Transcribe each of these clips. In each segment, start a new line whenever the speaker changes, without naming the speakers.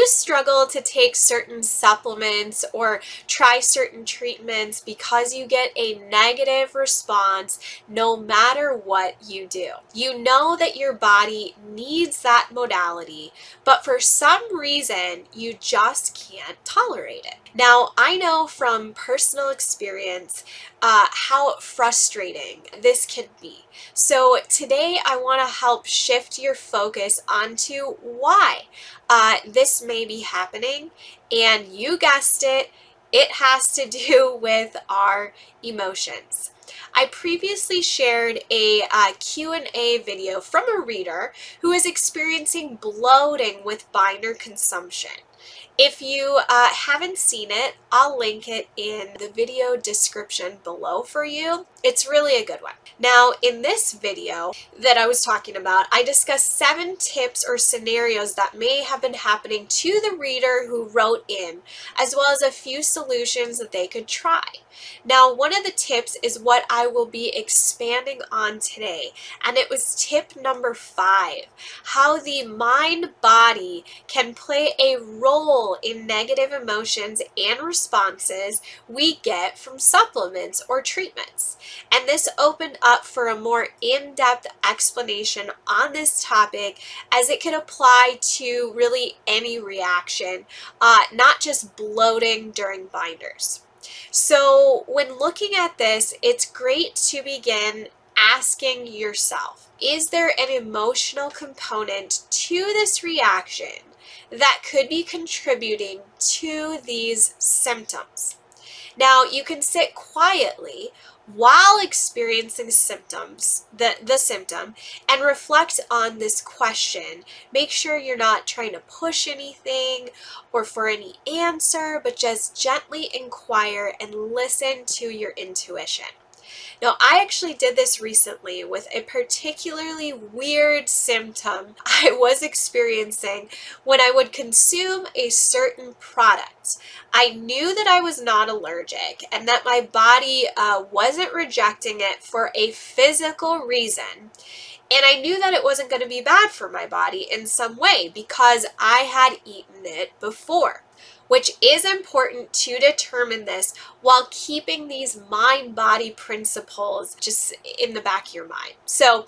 you struggle to take certain supplements or try certain treatments because you get a negative response no matter what you do. You know that your body needs that modality, but for some reason, you just can't tolerate it. Now, I know from personal experience how frustrating this can be. So today I want to help shift your focus onto why this may be happening. And you guessed it, it has to do with our emotions. I previously shared a Q&A video from a reader who is experiencing bloating with binder consumption. If you haven't seen it, I'll link it in the video description below for you. It's really a good one. Now, in this video that I was talking about, I discussed 7 tips or scenarios that may have been happening to the reader who wrote in, as well as a few solutions that they could try. Now, one of the tips is what I will be expanding on today, and it was tip number 5, how the mind-body can play a role in negative emotions and responses we get from supplements or treatments. And this opened up for a more in-depth explanation on this topic, as it could apply to really any reaction, not just bloating during binders. So when looking at this, it's great to begin asking yourself, is there an emotional component to this reaction that could be contributing to these symptoms? Now, you can sit quietly while experiencing symptoms, the symptom, and reflect on this question. Make sure you're not trying to push anything or for any answer, but just gently inquire and listen to your intuition. Now, I actually did this recently with a particularly weird symptom I was experiencing when I would consume a certain product. I knew that I was not allergic and that my body wasn't rejecting it for a physical reason. And I knew that it wasn't going to be bad for my body in some way because I had eaten it before, which is important to determine this while keeping these mind-body principles just in the back of your mind. So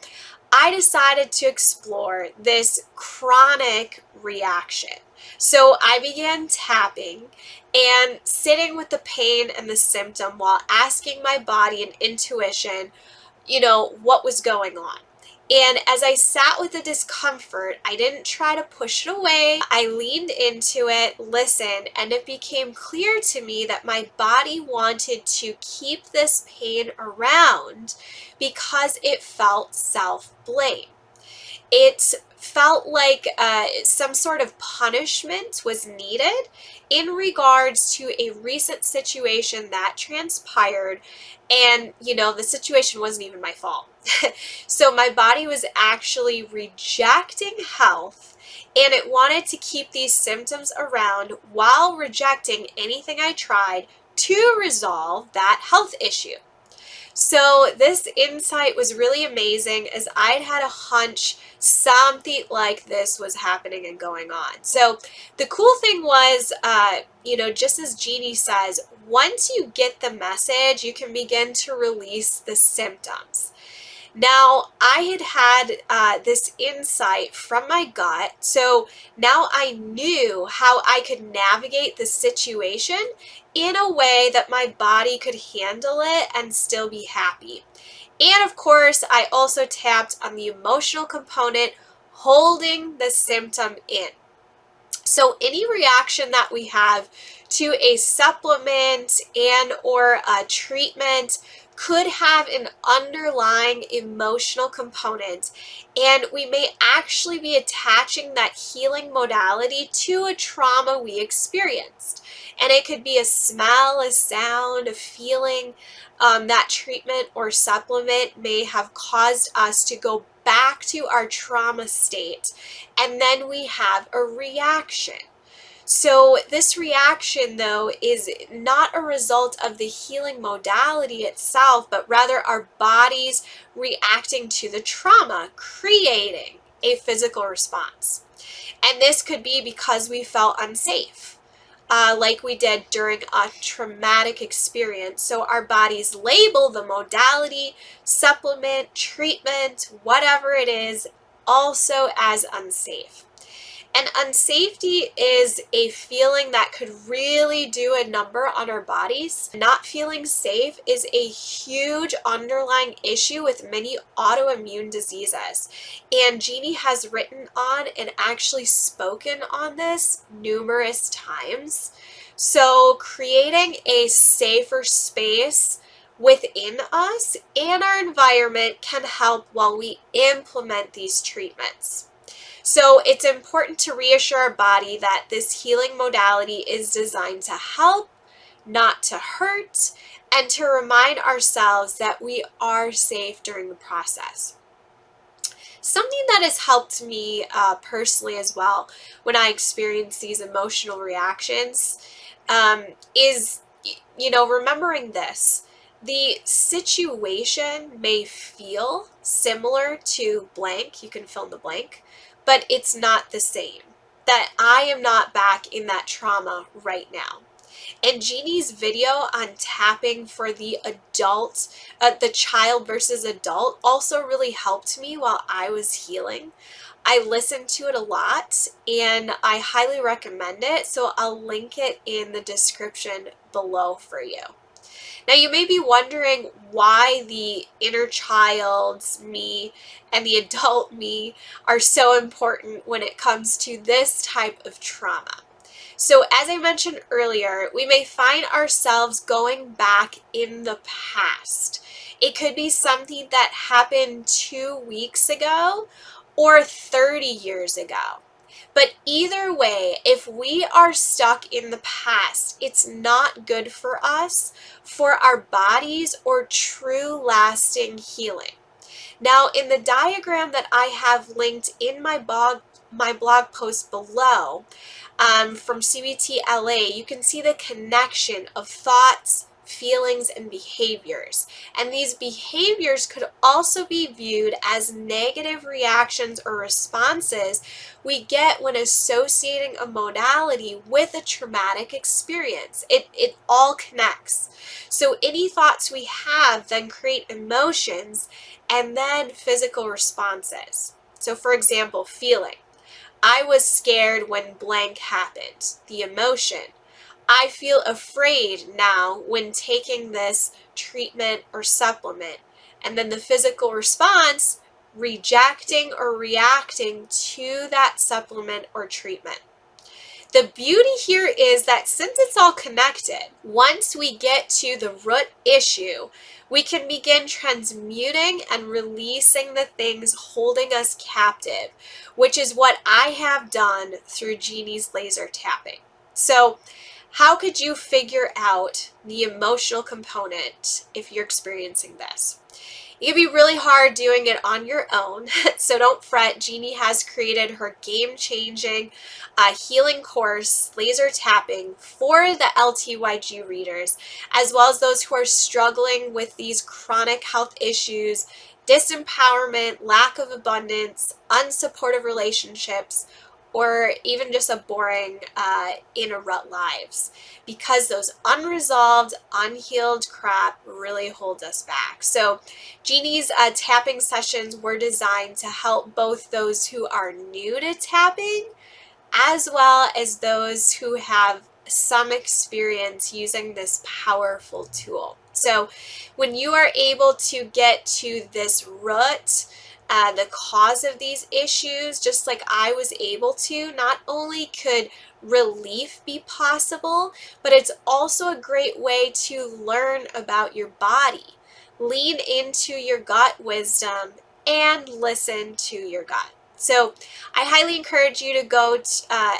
I decided to explore this chronic reaction. So I began tapping and sitting with the pain and the symptom while asking my body and intuition, what was going on. And as I sat with the discomfort, I didn't try to push it away. I leaned into it, listened, and it became clear to me that my body wanted to keep this pain around because it felt self-blame. It felt like some sort of punishment was needed in regards to a recent situation that transpired, and the situation wasn't even my fault. So my body was actually rejecting health, and it wanted to keep these symptoms around while rejecting anything I tried to resolve that health issue. So this insight was really amazing, as I'd had a hunch something like this was happening and going on. So the cool thing was, just as Jeannie says, once you get the message, you can begin to release the symptoms. Now, I had this insight from my gut, so now I knew how I could navigate the situation in a way that my body could handle it and still be happy. And of course, I also tapped on the emotional component, holding the symptom in. So any reaction that we have to a supplement and or a treatment could have an underlying emotional component, and we may actually be attaching that healing modality to a trauma we experienced. And it could be a smell, a sound, a feeling. That treatment or supplement may have caused us to go back to our trauma state, and then we have a reaction. So this reaction, though, is not a result of the healing modality itself, but rather our bodies reacting to the trauma, creating a physical response. And this could be because we felt unsafe, like we did during a traumatic experience. So our bodies label the modality, supplement, treatment, whatever it is, also as unsafe. And unsafety is a feeling that could really do a number on our bodies. Not feeling safe is a huge underlying issue with many autoimmune diseases. And Jeannie has written on and actually spoken on this numerous times. So creating a safer space within us and our environment can help while we implement these treatments. So it's important to reassure our body that this healing modality is designed to help, not to hurt, and to remind ourselves that we are safe during the process. Something that has helped me personally as well when I experience these emotional reactions is, remembering this. The situation may feel similar to blank, you can fill in the blank, but it's not the same. That I am not back in that trauma right now. And Jeannie's video on tapping for the adult, the child versus adult, also really helped me while I was healing. I listened to it a lot and I highly recommend it. So I'll link it in the description below for you. Now you may be wondering why the inner child's me and the adult me are so important when it comes to this type of trauma. So as I mentioned earlier, we may find ourselves going back in the past. It could be something that happened 2 weeks ago or 30 years ago. But either way, if we are stuck in the past, it's not good for us, for our bodies, or true lasting healing. Now, in the diagram that I have linked in my blog post below, from CBT LA, you can see the connection of thoughts, feelings, and behaviors. And these behaviors could also be viewed as negative reactions or responses we get when associating a modality with a traumatic experience. It all connects. So any thoughts we have then create emotions and then physical responses. So for example, feeling. I was scared when blank happened. The emotion. I feel afraid now when taking this treatment or supplement. And then the physical response, rejecting or reacting to that supplement or treatment. The beauty here is that since it's all connected, once we get to the root issue, we can begin transmuting and releasing the things holding us captive, which is what I have done through Jeannie's laser tapping. So, how could you figure out the emotional component if you're experiencing this? It can be really hard doing it on your own, so don't fret. Jeannie has created her game-changing healing course, laser tapping, for the LTYG readers, as well as those who are struggling with these chronic health issues, disempowerment, lack of abundance, unsupportive relationships, or even just a boring in a rut lives, because those unresolved, unhealed crap really holds us back. So Jeannie's tapping sessions were designed to help both those who are new to tapping as well as those who have some experience using this powerful tool. So when you are able to get to this root, the cause of these issues, just like I was able to, not only could relief be possible, but it's also a great way to learn about your body. Lean into your gut wisdom and listen to your gut. So I highly encourage you to go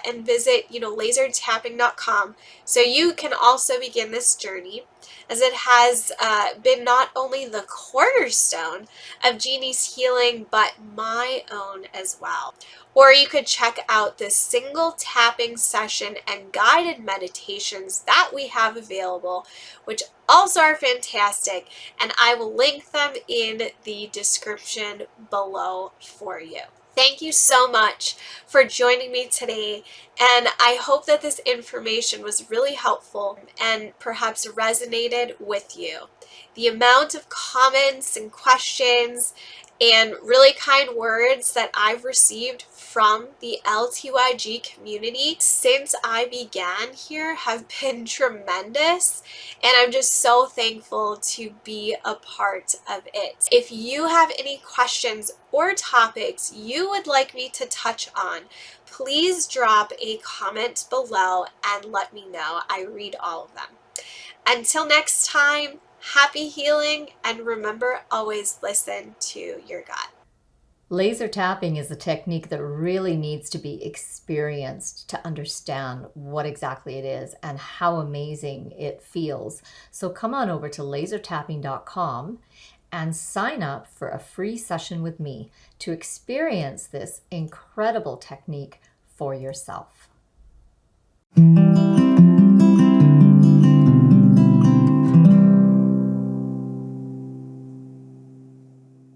and visit, lasertapping.com, so you can also begin this journey, as it has been not only the cornerstone of Jeannie's healing, but my own as well. Or you could check out the single tapping session and guided meditations that we have available, which also are fantastic, and I will link them in the description below for you. Thank you so much for joining me today, and I hope that this information was really helpful and perhaps resonated with you. The amount of comments and questions and really kind words that I've received from the LTYG community since I began here have been tremendous, and I'm just so thankful to be a part of it. If you have any questions or topics you would like me to touch on, please drop a comment below and let me know. I read all of them. Until next time, happy healing, and remember, always listen to your gut.
Laser tapping is a technique that really needs to be experienced to understand what exactly it is and how amazing it feels. So come on over to lasertapping.com and sign up for a free session with me to experience this incredible technique for yourself.